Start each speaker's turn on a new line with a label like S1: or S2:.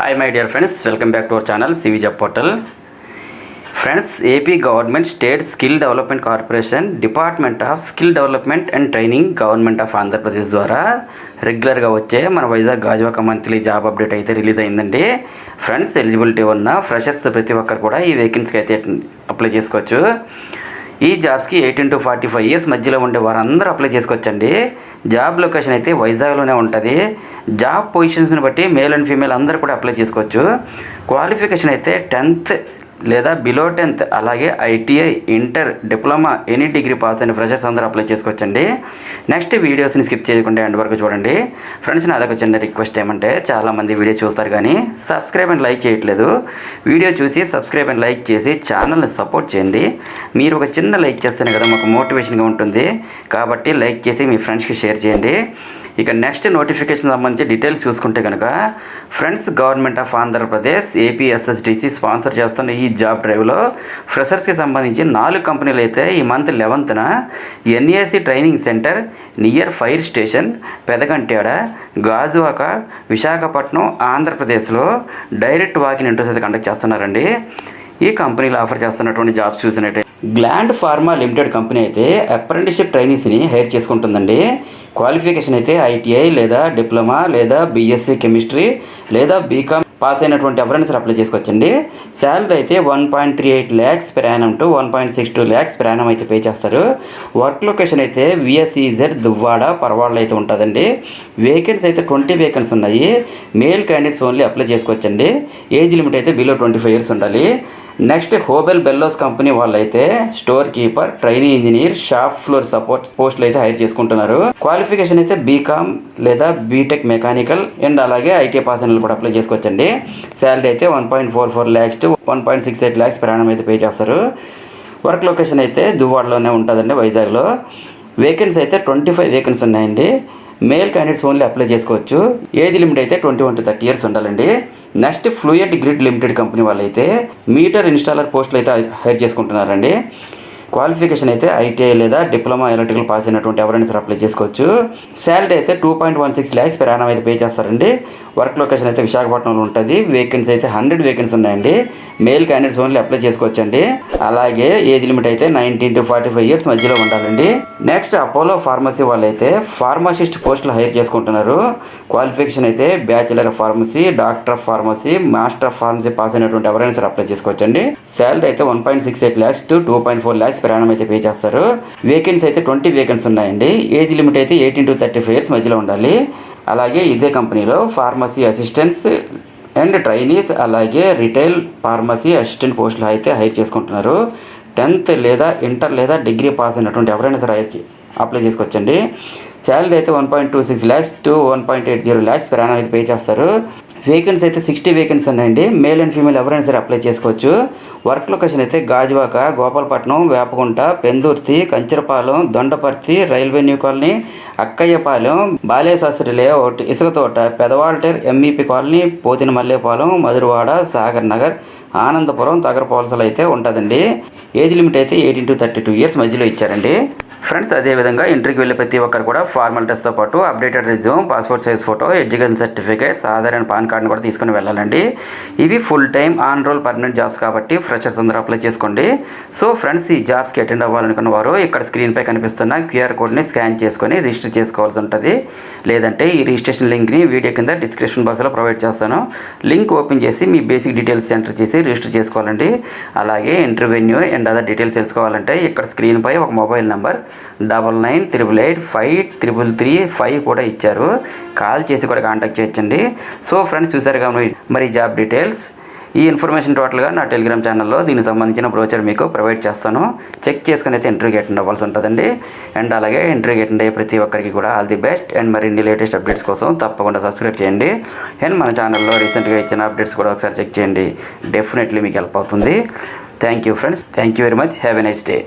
S1: Hi my dear friends, welcome back to our channel CV Job Portal. Friends, AP Government State Skill Development Corporation, Department of Skill Development and Training, Government of Andhra Pradesh ద్వారా రెగ్యులర్గా వచ్చే మన Vizag Gajuwaka monthly job update అయితే release అయిందండి. Friends, eligibility ఉన్న freshers ప్రతి ఒక్కరు కూడా ఈ వేకెన్సీకి అయితే అప్లై చేసుకోవచ్చు. ఈ జాబ్స్కి 18 to 45 ఇయర్స్ మధ్యలో ఉండే వారందరూ అప్లై చేసుకోవచ్చండి. జాబ్ లొకేషన్ అయితే వైజాగ్లోనే ఉంటుంది. జాబ్ పొజిషన్స్ని బట్టి మేల్ అండ్ ఫీమేల్ అందరూ కూడా అప్లై చేసుకోవచ్చు. క్వాలిఫికేషన్ అయితే 10th లేదా బిలో 10th, అలాగే ITI, inter, diploma, any degree pass అయిన ఫ్రెషర్స్ అందరూ అప్లై చేసుకోవచ్చండి. నెక్స్ట్ వీడియోస్ని స్కిప్ చేయకుండా ఎండ్ వరకు చూడండి. ఫ్రెండ్స్, నా దగ్గర చిన్న రిక్వెస్ట్ ఏమంటే, చాలామంది వీడియో చూస్తారు కానీ సబ్స్క్రైబ్ అండ్ లైక్ చేయట్లేదు. వీడియో చూసి సబ్స్క్రైబ్ అండ్ లైక్ చేసి ఛానల్ని సపోర్ట్ చేయండి. మీరు ఒక చిన్న లైక్ చేస్తేనే కదా మాకు మోటివేషన్గా ఉంటుంది. కాబట్టి లైక్ చేసి మీ ఫ్రెండ్స్కి షేర్ చేయండి. ఇక నెక్స్ట్ నోటిఫికేషన్ సంబంధించి డీటెయిల్స్ చూసుకుంటే కనుక, friends, government of Andhra Pradesh APSSDC sponsor చేస్తున్న ఈ జాబ్ డ్రైవ్లో ఫ్రెషర్స్కి సంబంధించి 4 కంపెనీలు అయితే ఈ month 11th NAC training centre near fire station, Pedagantyada, Gajuwaka, Visakhapatnam, ఆంధ్రప్రదేశ్లో డైరెక్ట్ వాకిన్ ఇంటర్వ్యూస్ అయితే కండక్ట్ చేస్తున్నారండి. ఈ కంపెనీలు ఆఫర్ చేస్తున్నటువంటి జాబ్స్ చూసినట్టే, గ్లాండ్ ఫార్మా లిమిటెడ్ కంపెనీ అయితే అప్రెంటిస్షిప్ ట్రైనీస్ని హైర్ చేసుకుంటుందండి. క్వాలిఫికేషన్ అయితే ఐటీఐ లేదా డిప్లొమా లేదా బీఎస్సీ కెమిస్ట్రీ లేదా బీకామ్ పాస్ అయినటువంటి ఎవరైనా సరే అప్లై చేసుకోవచ్చండి. శాలరీ అయితే 1.38 lakhs per annum to 1.62 lakhs per annum అయితే పే చేస్తారు. వర్క్ లొకేషన్ అయితే విఎస్ఈజెడ్ దువ్వాడ పర్వాడలో అయితే ఉంటుందండి. వేకెన్సీ అయితే 20 వేకెన్సీ ఉన్నాయి. మేల్ క్యాండిడేట్స్ ఓన్లీ అప్లై చేసుకోవచ్చండి. ఏజ్ లిమిట్ అయితే బిలో 25 years ఉండాలి. నెక్స్ట్, హోబెల్ బెల్లోస్ కంపెనీ వాళ్ళైతే store keeper, trainee engineer, shop floor support పోస్టులు అయితే హైర్ చేసుకుంటున్నారు. క్వాలిఫికేషన్ అయితే బీకామ్ లేదా బీటెక్ మెకానికల్ అండ్ అలాగే ఐటీ పాస్ అయిన కూడా అప్లై చేసుకోవచ్చండి. శాలరీ అయితే 1.44 lakhs to 1.68 lakhs per annum అయితే పే చేస్తారు. వర్క్ లొకేషన్ అయితే దువ్వాడలోనే ఉంటుందండి, వైజాగ్లో. వేకెన్సీ అయితే 25 వేకెన్సీ ఉన్నాయండి. మేల్ క్యాండిడేట్స్ ఓన్లీ అప్లై చేసుకోవచ్చు. ఏజ్ లిమిట్ అయితే 21 to 30 years ఉండాలండి. Next, fluent grid limited company వాళ్ళు అయితే మీటర్ ఇన్స్టాలర్ పోస్టులు అయితే హైర్ చేసుకుంటున్నారండి. క్వాలిఫికేషన్ అయితే ఐటీఐ లేదా డిప్లొమా ఎలక్ట్రికల్ పాస్ అయినటువంటి ఎవరైనా సరే అప్లై చేసుకోవచ్చు. శాలరీ అయితే 2.16 lakhs per annum అయితే పే చేస్తారండి. వర్క్ లొకేషన్ అయితే విశాఖపట్నంలో ఉంటుంది. వేకెన్సీ అయితే 100 వేకెన్సీ ఉన్నాయండి. మేల్ క్యాండిడేట్స్ ఓన్లీ అప్లై చేసుకోవచ్చండి. అలాగే ఏజ్ లిమిట్ అయితే 19 to 45 years మధ్యలో ఉండాలండి. నెక్స్ట్, అపోలో ఫార్మసీ వాళ్ళు అయితే ఫార్మసిస్ట్ పోస్టులు హైర్ చేసుకుంటున్నారు. క్వాలిఫికేషన్ అయితే bachelor of pharmacy, doctor of pharmacy, master of pharmacy pass అయినటువంటి ఎవరైనా సరే అప్లై చేసుకోవచ్చండి. శాలరీ అయితే 1.68 lakhs to 2.4 lakhs per annum అయితే పే చేస్తారు. వేకెన్సీ అయితే 20 వేకెన్సీ ఉన్నాయండి. ఏజ్ లిమిట్ అయితే 18 to 35 years మధ్యలో ఉండాలి. అలాగే ఇదే కంపెనీలో ఫార్మసీ అసిస్టెంట్స్ అండ్ ట్రైనీస్, అలాగే రిటైల్ ఫార్మసీ అసిస్టెంట్ పోస్టులు అయితే హైర్ చేసుకుంటున్నారు. 10th లేదా ఇంటర్ లేదా డిగ్రీ పాస్ అయినటువంటి ఎవరైనా సరే అప్లై చేసుకోవచ్చండి. శాలరీ అయితే 1.26 lakhs to 1.80 lakhs per annum అయితే పే చేస్తారు. వేకెన్సీ అయితే 60 వేకెన్సీ ఉన్నాయండి. మేల్ అండ్ ఫీమేల్ ఎవరైనా సరే అప్లై చేసుకోవచ్చు. వర్క్ లొకేషన్ అయితే Gajuwaka, Gopalapatnam, Vepagunta, Pendurthi, Kancharapalem, Dondaparthi, railway new colony, Akkayyapalem, Baleshastri layout, Isukathota, Pedawaltair, MEP colony, Pothina Mallepalem, Madhurawada, Sagar Nagar, Anandapuram, తగరపాలసలు అయితే ఉంటుందండి. ఏజ్ లిమిట్ అయితే 18 to 32 years మధ్యలో ఇచ్చారండి. ఫ్రెండ్స్, అదేవిధంగా ఇంటర్వ్యూకి వెళ్ళే ప్రతి ఒక్కరు కూడా ఫార్మాలిటీస్తో పాటు updated resume, passport size photo, education certificates, Aadhaar and PAN కార్డుని కూడా తీసుకుని వెళ్ళాలండి. ఇవి full time on roll permanent jobs కాబట్టి ఫ్రెషర్స్ అందరూ అప్లై చేసుకోండి. సో ఫ్రెండ్స్, ఈ జాబ్స్కి అటెండ్ అవ్వాలనుకున్న వారు ఇక్కడ స్క్రీన్పై కనిపిస్తున్న QR కోడ్ని స్కాన్ చేసుకొని రిజిస్టర్ చేసుకోవాల్సి ఉంటుంది. లేదంటే ఈ రిజిస్ట్రేషన్ లింక్ని వీడియో కింద డిస్క్రిప్షన్ బాక్స్లో ప్రొవైడ్ చేస్తాను. లింక్ ఓపెన్ చేసి మీ బేసిక్ డీటెయిల్స్ ఎంటర్ చేసి రిజిస్టర్ చేసుకోవాలండి. అలాగే ఇంటర్వ్యూ అండ్ అదర్ డీటెయిల్స్ తెలుసుకోవాలంటే ఇక్కడ స్క్రీన్పై ఒక మొబైల్ నెంబర్ 9988833335 కూడా ఇచ్చారు. కాల్ చేసి కూడా కాంటాక్ట్ చేయొచ్చండి. సో ఫ్రెండ్స్, చూసారుగా మరి జాబ్ డీటెయిల్స్. ఈ ఇన్ఫర్మేషన్ టోటల్గా నా టెలిగ్రామ్ ఛానల్లో దీనికి సంబంధించిన బ్రోచర్ మీకు ప్రొవైడ్ చేస్తాను. చెక్ చేసుకుని అయితే ఇంటర్వ్యూకి అటెండ్ అవ్వాల్సి ఉంటుందండి. అండ్ అలాగే ఇంటర్వ్యూకి అటెండ్ అయ్యే ప్రతి ఒక్కరికి కూడా ఆల్ ది బెస్ట్. అండ్ మరిన్ని లేటెస్ట్ అప్డేట్స్ కోసం తప్పకుండా సబ్స్క్రైబ్ చేయండి. అండ్ మన ఛానల్లో రీసెంట్గా ఇచ్చిన అప్డేట్స్ కూడా ఒకసారి చెక్ చేయండి. డెఫినెట్లీ మీకు హెల్ప్ అవుతుంది. Thank you friends. Thank you very much. Have a nice day.